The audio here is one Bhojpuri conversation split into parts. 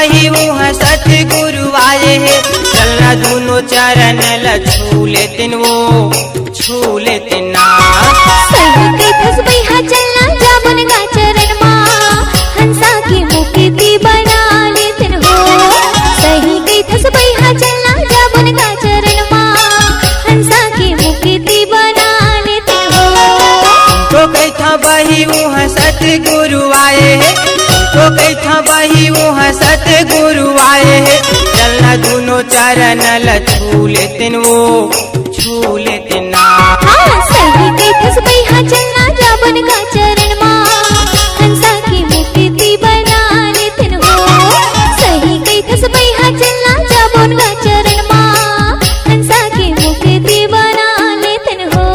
बही वहाँ सतगुरु आए हैं। चलना दोनों चरण ल छू लेतिन वो, छू लेतिन ना। सही कैथस भैया चलना जाबुन गा चरण माँ, हंसा की मुक्ति बना लेतिन हो। सही कैथस भैया चलना जाबुन गा चरण माँ, हंसा की मुक्ति बना लेतिन हो। तो कैथा बही वहाँ सतगुरु आए हैं, तो कैथा बही वहाँ सतगुरु आए हैं। चलना दोनों चरण ल छू लेतिन वो, छू लेतिन ना। हाँ सही कैथस भैया चलना जाबुन गा चरण माँ, हंसा की मुक्ति बना लेतिन हो। सही कैथस भैया चलना जाबुन गा चरण माँ, हंसा की मुक्ति बना लेतिन हो।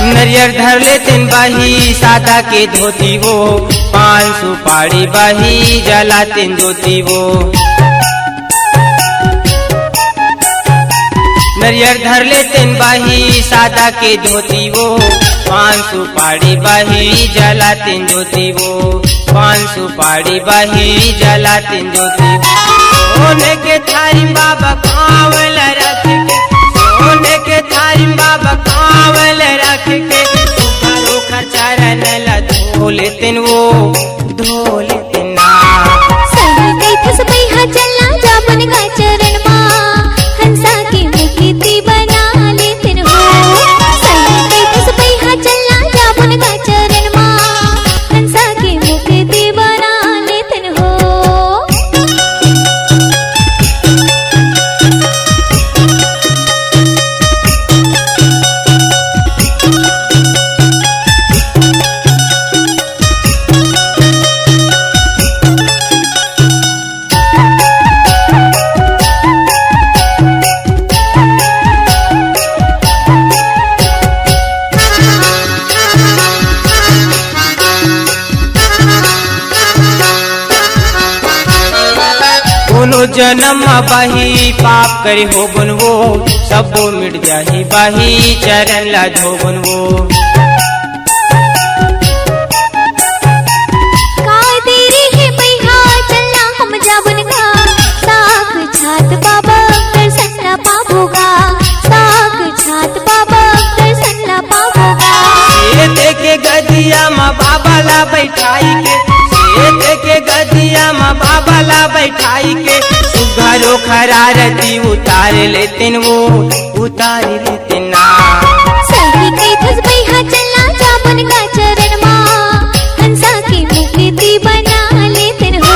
नरियर धर लेतिन बही सादा के धोती वो, पान सुपारी बही जलातिन धोती वो। नरियर धर लेतिन बही सादा के धोती वो, पान सुपारी बही जलातिन धोती वो, पान सुपारी बही जलातिन धोती वो। सोने के थारी बाबा कांवल रख के, सोने के थारी बाबा कांवल रख के, सुखारो चरण ल धो लेतिन वो, धो लेतिन ना। सही कैथस भैया चलना जाबुन गा चरण माँ, हंसा की मुक्ति बना लेतिन हो। सही कैथस भैया चलना जाबुन गा चरण माँ, हंसा की मुक्ति बना लेतिन हो। दोनों जन्म बही पाप करे हो बुन वो, सबो मिट जाही बही चरण ला धोबन वो। काय तेरी है भैया चलना हम जाबुन गा, साख छात बाबा दर्शन ला पाबोगा, साख छात बाबा दर्शन ला पाबोगा। ये देखे गदिया माँ बाबा ला बैठाई के, ये देखे गदिया माँ बाबा ला बैठाई के, सुघरो खरारती उतार लेतिन वो, उतार लेतिन ना। सही कैथस भैया चलना जाबुन गा चरण माँ, हंसा की मुक्ति बना लेतिन हो।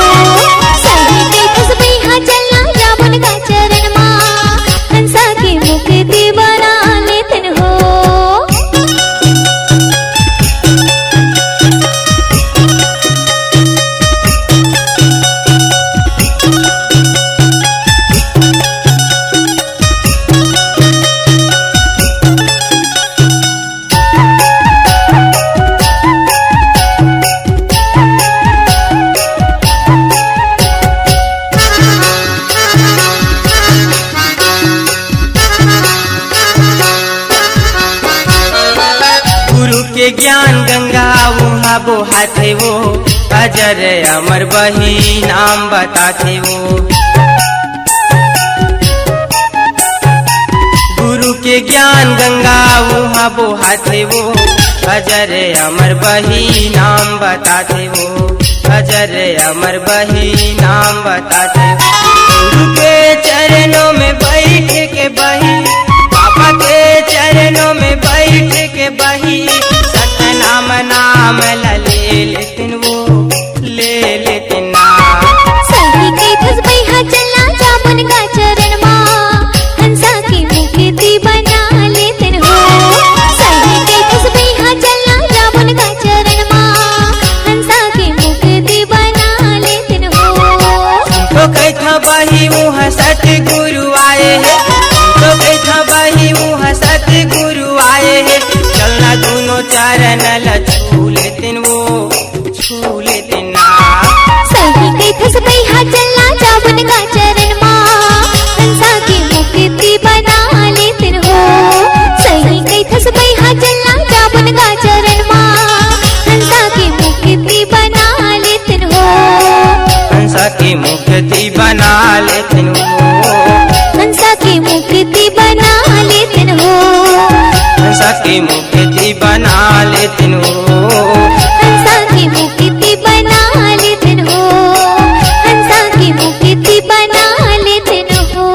सही कैथस भैया चलना जाबुन गा चरण माँ, हंसा की मुक्ति बना लेतिन हो। के ज्ञान गंगा वहाँ बोहाते वो, अजर अमर बही नाम बताते वो। गुरु के ज्ञान गंगा वहाँ बोहाते वो, अजर अमर बही नाम बताते वो, अजर अमर बही नाम बताते वो। गुरु के चरणों में बैठ के बही, बाबा के चरणों में बैठ के बही, सतनाम नाम ले लेतिन वो, ले लेतिन ना। सही कैथस भैया चलना जाबुन गा चरण माँ, हंसा की मुक्ति बना लेतिन हो। सही कैथस भैया चलना जाबुन गा चरण माँ, हंसा की मुक्ति बना लेतिन हो। बही वहाँ सतगुरु आए हैं, तो बैठा बही वहाँ सतगुरु आए हैं। चलना दोनों चरण ल छू लेतिन वो, छू लेतिन ना। सही कैथस बैहा चलना जाबन का चरण माँ, हंसा की मुक्ति बना लेतिन हो। सही कैथस बैहा चलना जाबन का चरण माँ, हंसा की मुक्ति बना लेतिन हो। हंसा की मुक्ति बना लेतिन हो, हंसा की मुक्ति बना लेतिन हो। हंसा की मुक्ति बना लेतिन हो, हंसा की मुक्ति बना लेतिन हो। हंसा की मुक्ति बना लेतिन हो।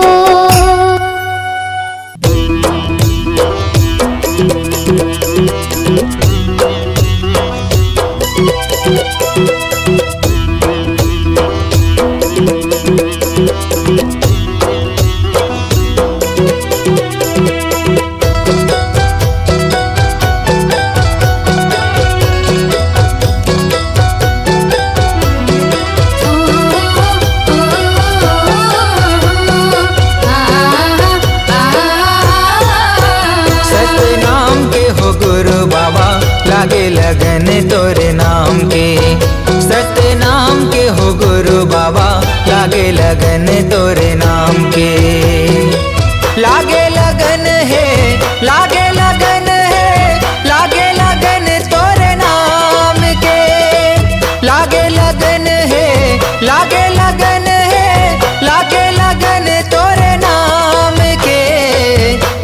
लागे लगन तोरे नाम के, सत्य नाम के हो गुरु बाबा, लागे लगन तोरे नाम के। लागे लगन है, लागे लगन है, लागे लगन तोरे नाम के। लागे लगन है, लागे लगन है, लागे लगन तोरे नाम के।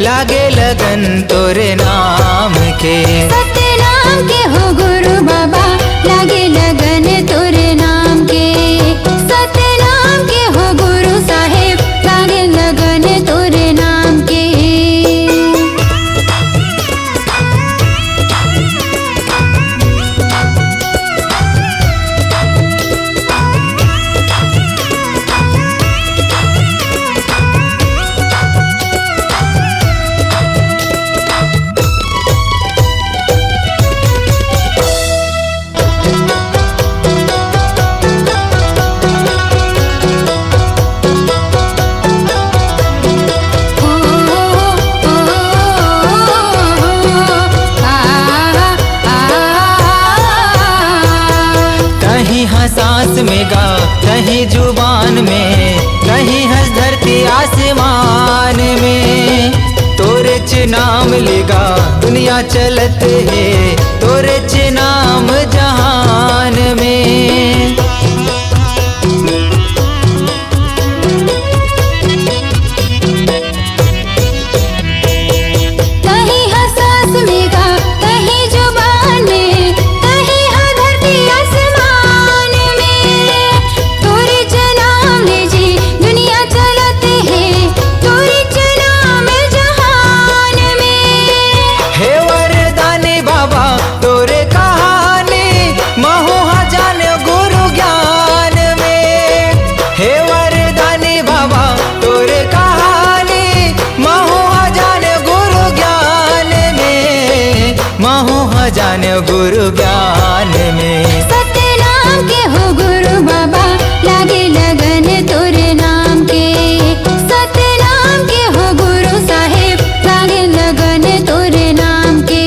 लागे लगन तोरे नाम के। के हो गुरु बाबा, लागे लगन तोरे नाम के। सत्य नाम के हो गुरु साहेब, लागे लगन तोरे नाम के। सांस में गा, कहीं जुबान में, कहीं हंस धरती आसमान में। तोरे च नाम लेगा दुनिया चलत है, तोरे च नाम जहान में। कहीं हंस में गा, कहीं जुबान में, कहीं हंस धरती आसमान में। तोरे च नाम ले जी दुनिया चलत है, तोरे च नाम जहान में। हे वरदानी बाबा तोरे कहानी, महू जान गुरु ज्ञान में। हे वरदानी बाबा तोरे कहानी, महू जान गुरु ज्ञान में। महू जान गुरु ज्ञान में। सत्य नाम के हो गुरु बाबा, लागे लगन तोरे नाम के। सत्य नाम के हो गुरु साहेब, लागे लगन तोरे नाम के।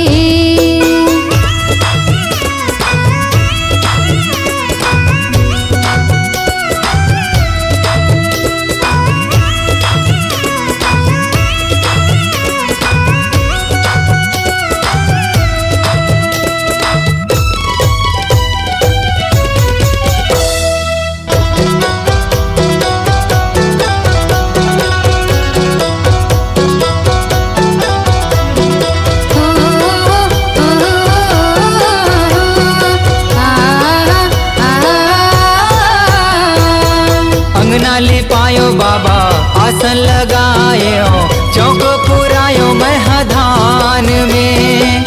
अंगना ले पायो बाबा आसन लगायो, चौक पुरायो महधान में।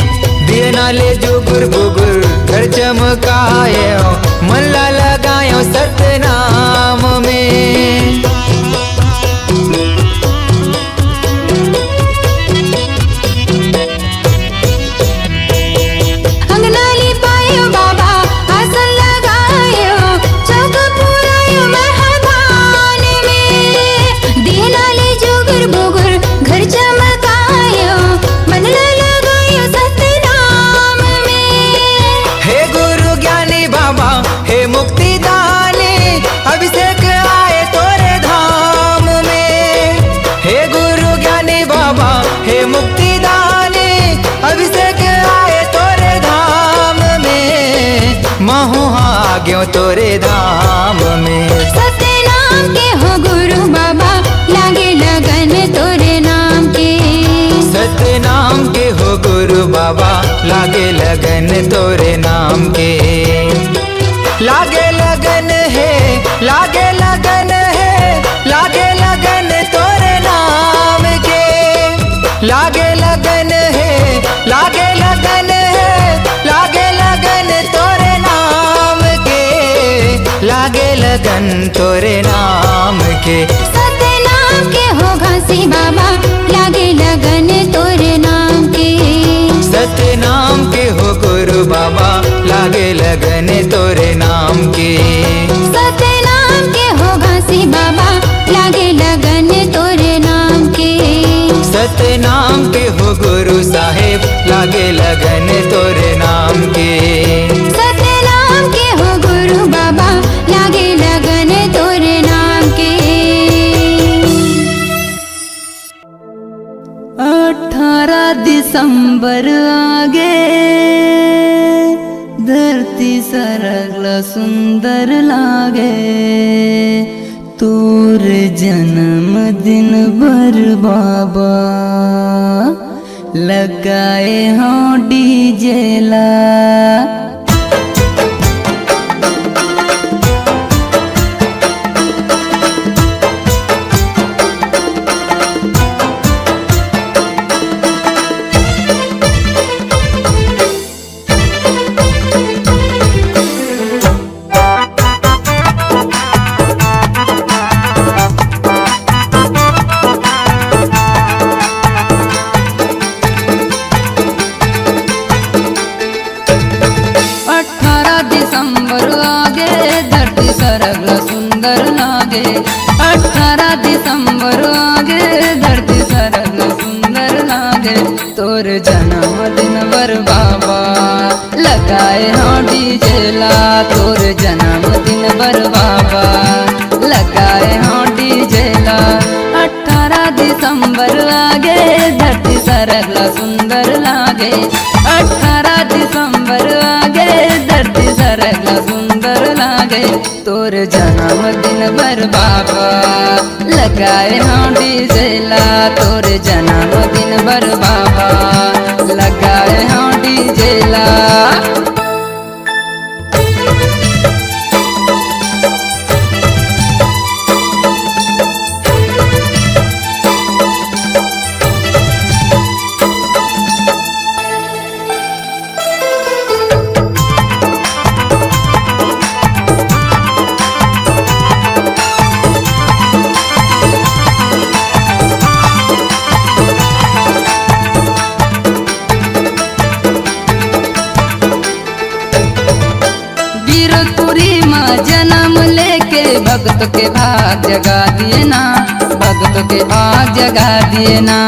दिए नाले जुगुर बुगुर घर चमकायो, मन ला लगायो सत्य नाम में। अंगना ले पायो बाबा आसन लगायो, चौक पुरायो महधान में। तोरे धाम में। सतनाम के हो गुरु बाबा लागे लगन तोरे नाम के। सतनाम के हो गुरु बाबा लागे लगन तोरे नाम के। लागे लगन है, लागे लगन है, लागे लगन तोरे नाम के। लागे लगन है, लागे लगन है, लागे लगन तोरे नाम के। लागे लगन तोरे नाम के। सतनाम के हो घासी बाबा लागे लगन तोरे नाम के। सतनाम के हो गुरु बाबा लागे लगन तोरे नाम के। सतनाम के हो घासी बाबा लागे लगन तोरे नाम के। सतनाम के हो गुरु साहेब लागे लगन तोरे नाम के। सतनाम के हो गुरु बाबा लागे लगन तोरे नाम के। 18 दिसंबर आगे धरती सरगला सुंदर लागे। तोर जन्म दिन भर बाबा लगाए हाँ डीजे ला। 18 दिसंबर आगे धरती सरगला सुंदर लागे। 18 दिसंबर आगे धरती सरगला सुंदर लागे। तोर जन्म दिन बर बाबा लगाए हाँ डीजे ला। तोर जन्म दिन बर बाबा लगाए हाँ डीजे ला। 18 दिसंबर आगे धरती सरगला सुंदर लागे। 18 दिसंबर आगे धरती सरगला सुंदर लागे। तोर जन्म दिन बर बाबा लगाए हाँ डीजे ला। तोर जन्म दिन बर बाबा लगाए हाँ डीजे ला। जन्म लेके भक्त के भाग जगा दिए ना। भक्त के भाग जगा दिए ना।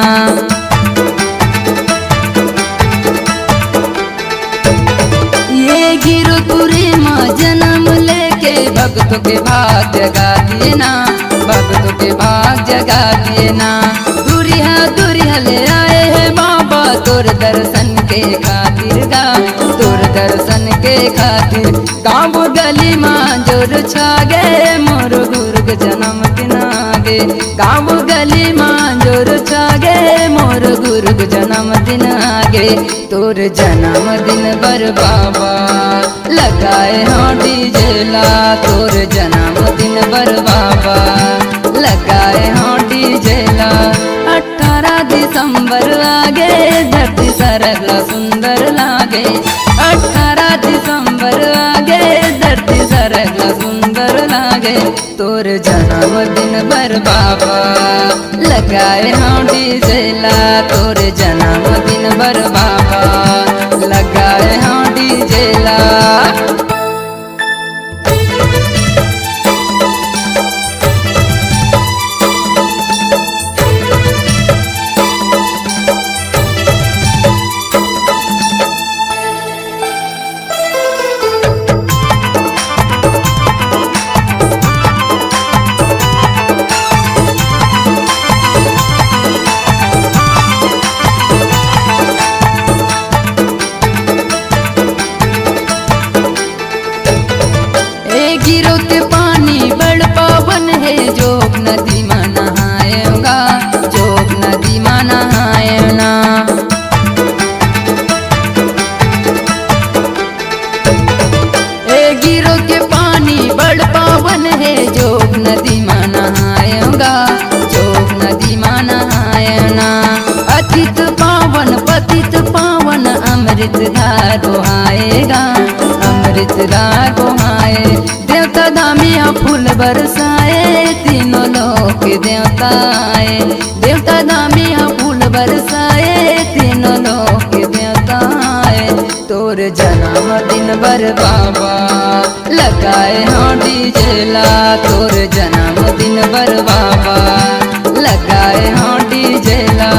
ये गिरपुरी माँ जन्म लेके भक्त के भाग जगा दिए ना। भक्त के भाग जगा दिए ना। दूरिया ले आए हैं बाबा तोर दर्शन के खातिर गा। तोर दर्शन के खातिर गाँव गली माँ जोर छागे। मोर गुरु के जन्म दिन आगे। गाँव गली माँ जोर छागे। मोर गुरु के जन्म दिन आगे। तोर जन्म दिन बर बाबा लगाए हाँ डीजे ला। तोर जन्म दिन बर बाबा लगाए हाँ डीजे ला। 18 दिसंबर आगे धरती सरगला सुंदर लागे। 18 दिसंबर आगे धरती सरगला सुंदर लागे। तोर जन्म दिन बर बाबा लगाए हाँ डीजे ला। तोर जन्म दिन बर बाबा लगाए हाँ डीजे ला। गिरो के पानी बड़ पावन है, जोग नदी में नहाएगा, जोग नदी में नहाएना। ए गिरो के पानी बड़ पावन है, जोग नदी में नहाएगा, जोग नदी में नहाएना। अतित पावन पतित पावन अमृत धार बहाएगा, अमृत धार बहाए। देवता दामिया फूल बरसाए, तीनों लोक देवता आए। देवता दामिया फूल बरसाए, तीनों लोक देवता आए। तोर जन्मदिन बर बाबा लगाए हाँ डीजे ला, तोर जन्मदिन बर बाबा लगाए हाँ डीजे ला।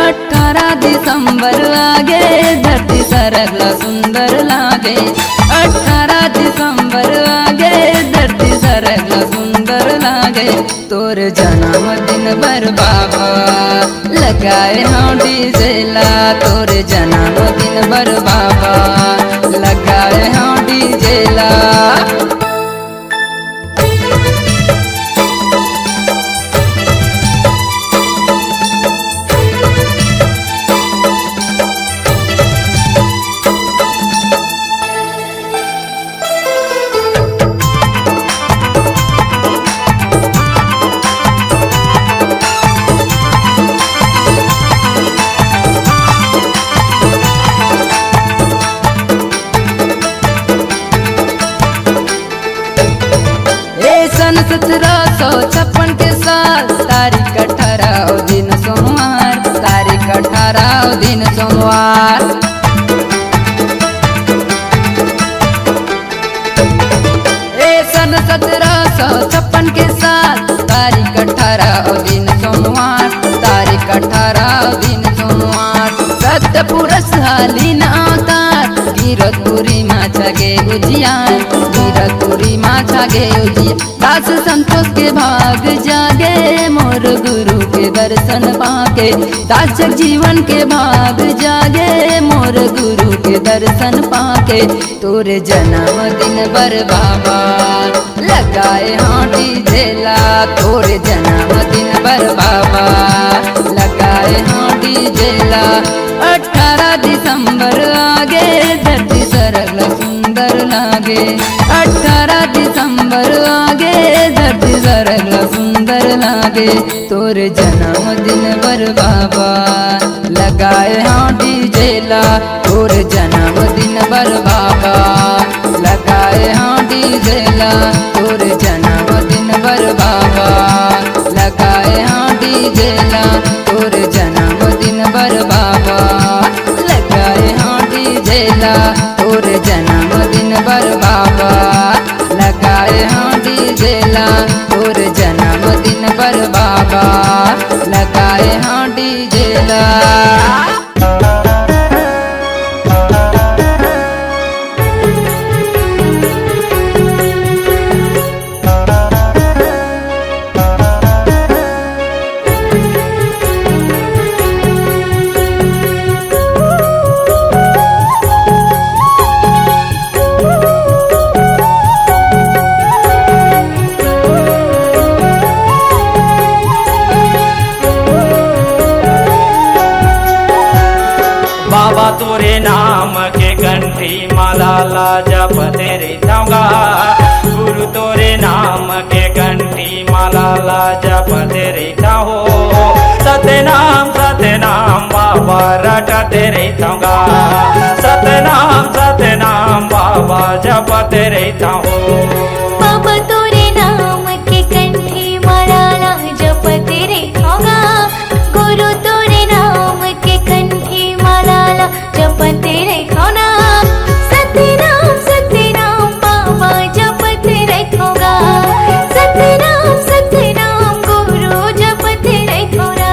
18 दिसंबर आगे धरती सरगला सुंदर लागे, 18 दिसंबर आगे धरती सरगला सुंदर लागे। तोर जन्मदिन बर बाबा लगाए हाँ डीजे ला, तोर जन्मदिन बर बाबा लगाए हाँ डीजे ला। सन 1756 के साल, तारीख 18 दिन सोमवार, तारीख 18 दिन सोमवार। सन 1756 के साल, तारीख 18 दिन सोमवार, तारीख 18 दिन सोमवार। सत्य पुरुष हालीन अवतार, गिरतपुरी माँ छगे उजियार, गिरतपुरी माँ छगे उजियार। दास संतोष के भाग जागे, मोर गुरु के दर्शन पाके। दास जीवन के भाग जागे, मोर गुरु के दर्शन पाके। तोरे जन्मदिन बर बाबा लगाए हाँ डीजे ला, तोरे जन्मदिन बर बाबा लगाए हाँ डीजे ला। 18 दिसंबर आगे धरती सरगला सुंदर लागे, 18 दिसंबर आगे धरती सरगला सुंदर लागे। तोर जन्मदिन बर बाबा लगाए हाँ डीजे ला, तोर जन्मदिन बर बाबा लगाए हाँ डीजे ला, तोर जन्मदिन बर बाबा लगाए हाँ डीजे ला, तोर जन्मदिन बर बाबा लगाए हाँ डीजे ला, तोर जन्मदिन बर बाबा लगाए हाँ डीजे ला, तोर जन्मदिन बर बाबा लगाए हाँ डीजे ला। बाबा तोरे नाम के कंठी माला ला जपते रहूँगा, गुरु तोरे नाम के कंठी माला ला जपते रहता हो। सतनाम सतनाम बाबा रटते रहूँगा, सतनाम बाबा जपते रहता हो। बाबा तोरे नाम के कंठी माला जपते रहूँगा, गुरु तोरे नाम के कंठी माला जपते रहूँगा। सतनाम सतनाम बाबा जपते रहूँगा, सतनाम गुरु जपते रहूँगा।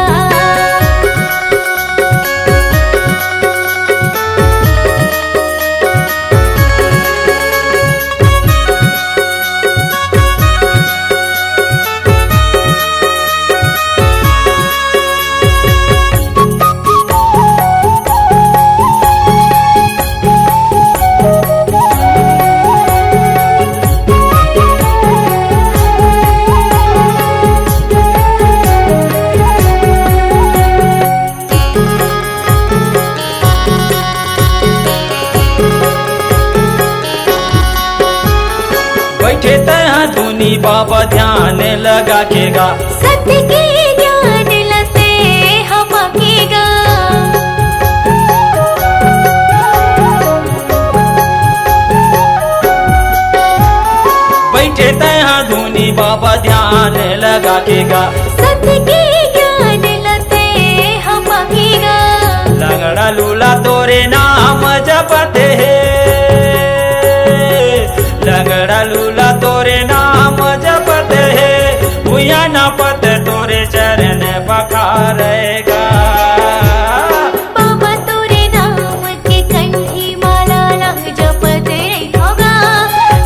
धुनी बाबा ध्यान लगा के गा। सत्य के ज्ञान लते हम गा। बैठे तहाँ धुनी बाबा ध्यान लगा के गा। सत्य के ज्ञान लते हम गा। लंगड़ा लूला तोरे नाम जपते है, लंगड़ा लूला तोरे नाम जपते है, भूया न पत तोरे चरण पखारेगा। बाबा तोरे नाम के कंठी माला लग जपते रहोगा।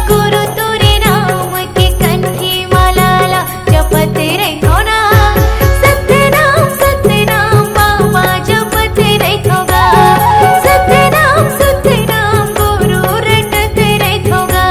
गुरु तोरे नाम के कंठी माला लग जपते रहोगा। सत्य नाम बाबा जपते रहोगा। सत्य नाम गुरु रटते रहोगा।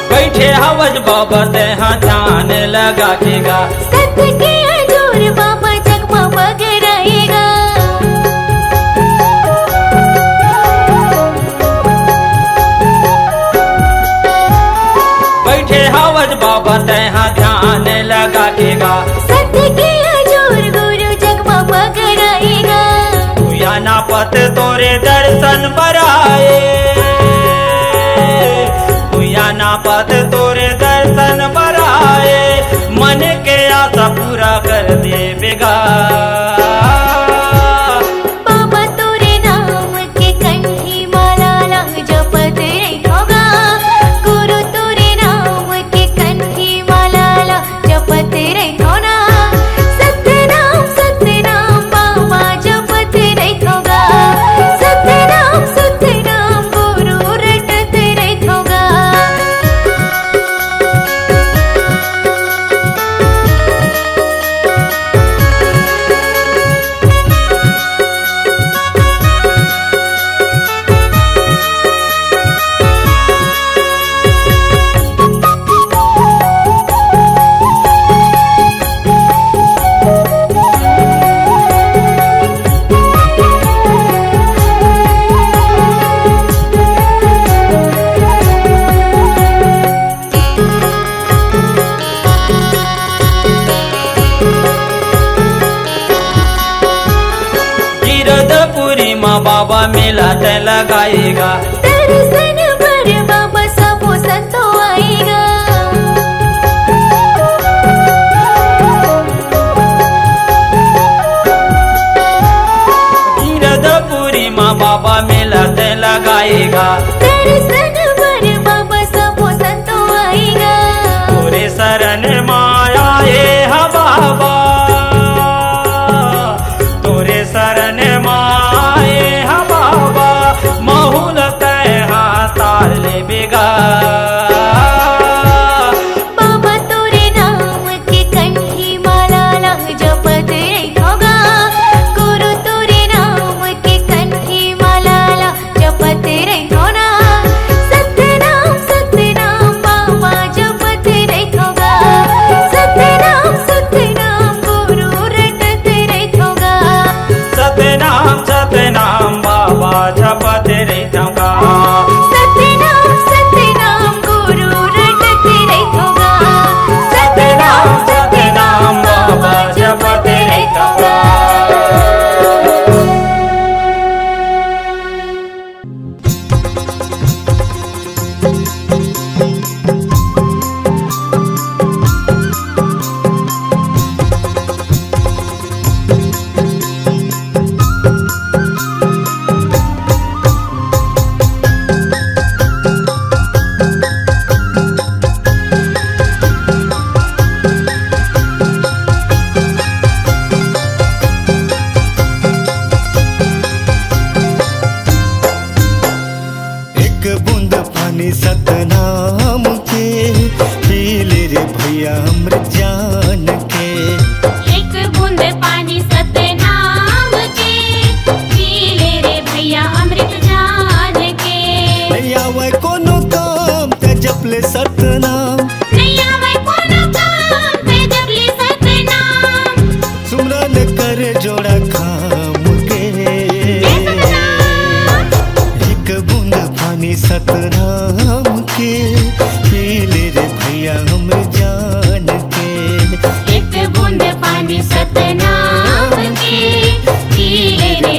बैठे हवज बाबा तहाँ ध्यान लगा के गा। सत्य के हजूर बाबा जगमा बगराएगा। बैठे हवज बाबा तहाँ ध्यान लगा के गा। सत्य के हजूर गुरु जगमा बगराएगा। भूया न पत तोरे दर्शन बराए, भूया न पत तोरे दर्शन बराए, मन के आशा पूरा कर दे बेगा। बाबा तोरे नाम के कंठी माला लग जपते रहोगा। गुरु तोरे नाम के कंठी माला लग जपते रहोगा। सत्य नाम बाबा जपते रहोगा। सत्य नाम गुरु रटते रहोगा। गिरधपुरी माँ बाबा मेला ते लगाएगा। दर्शन पर बाबा सबो संतो आएगा। गिरधपुरी माँ बाबा मेला ते लगाएगा। दर्शन पर बाबा सबो संतो आएगा। तोरे शरण माया हा बाबा, तोरे शरण माए हा बाबा, महुल तय हाथा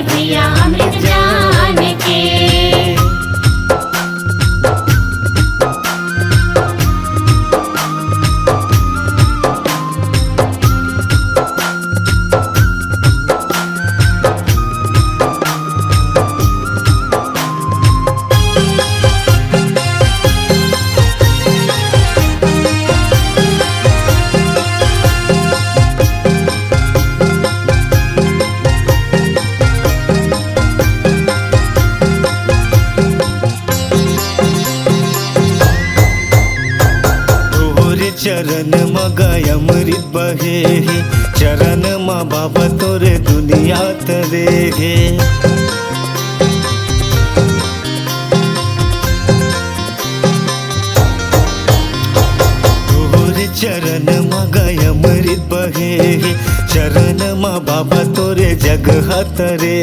रे भैया अमृत जान के। चरण मगाय अमृत बहे चरण मा बाबा तोरे दुनिया तरे गे। तोरे चरण मगाय अमृत बहे चरण मा बाबा तोरे जगह तरे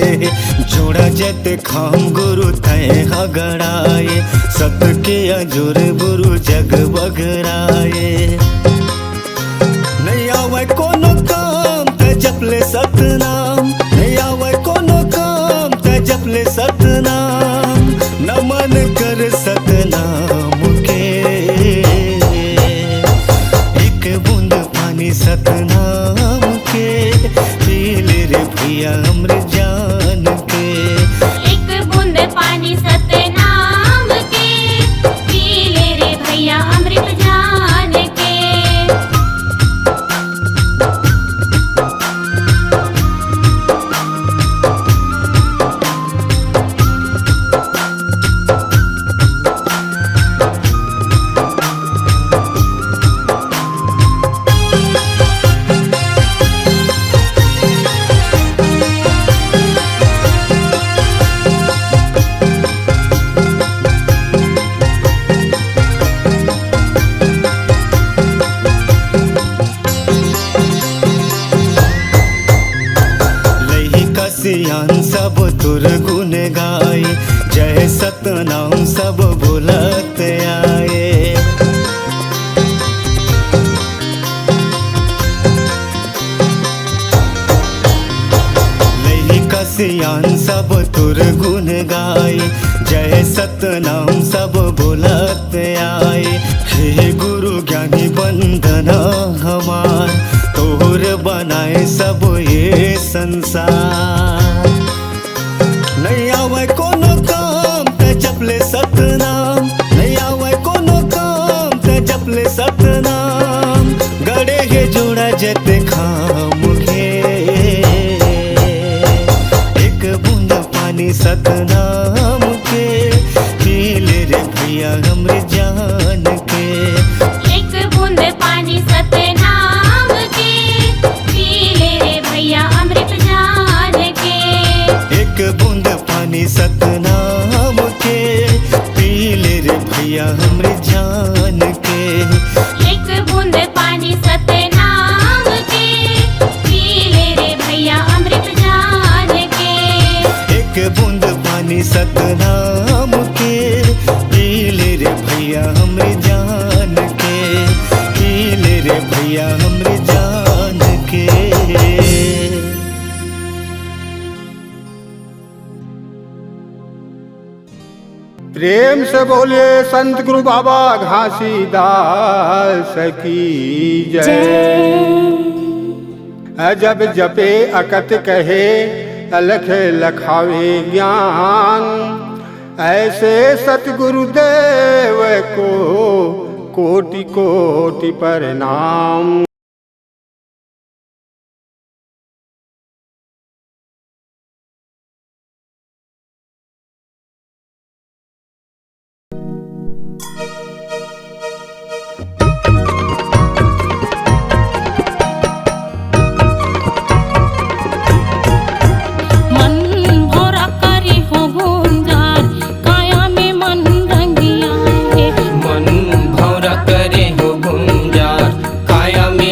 जोड़ा जत खाम गुरु तय हगड़ाए सत के अजुर गुरु जग बगड़ाए। नहीं आवे कोनो काम ते जपले सतनाम नहीं आवे कोनो काम ते जपले सतनाम नमन कर सतनाम के एक बूंद पानी सतनाम के पी ले रे भैया अमृत जान के। एक बूंद पानी सतनाम के पी ले रे भैया अमृत जान के। सियान सब तुर गुण गाए जय सतनाम सब बोलत आए। लही का सियान सब तुर गुण गाए जय सतनाम सब बोलत आए। हे गुरु ज्ञानी बंदना हमार तोर बनाए सब ये संसार। नहीं आवे कोनो काम ते जपले सतनाम नहीं आवे कोनो काम ते जपले सतनाम गड़े हे जोड़ा जते खाम घे एक बूंद पानी सतनाम के पी ले रे भैया अमृत जान के। एक बूंद पानी सतनाम के पी ले रे भैया अमृत जान के। एक बूंद पानी सतनाम के पी ले रे भैया अमृत जान के। एक बूंद पानी सतनाम के पी ले रे भैया अमृत जान के। एक बूंद पानी सतनाम के पी ले रे भैया अमृत जान के पी ले रे भैया अमृत जान के। प्रेम से बोले संत गुरु बाबा घासीदास की जय। जब जपे अकत कहे अलख लखावे ज्ञान ऐसे सतगुरुदेव को कोटि कोटि प्रणाम। मन भौरा करे हो गुंजार काया में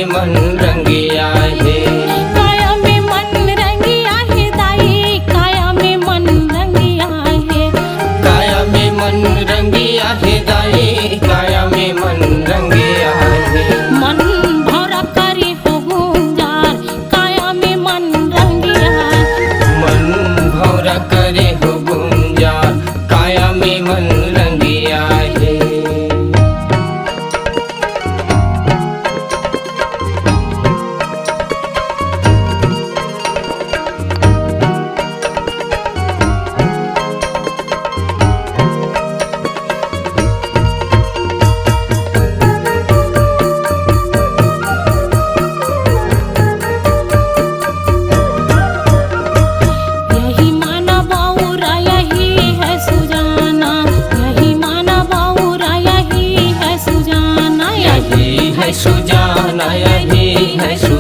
नया भी है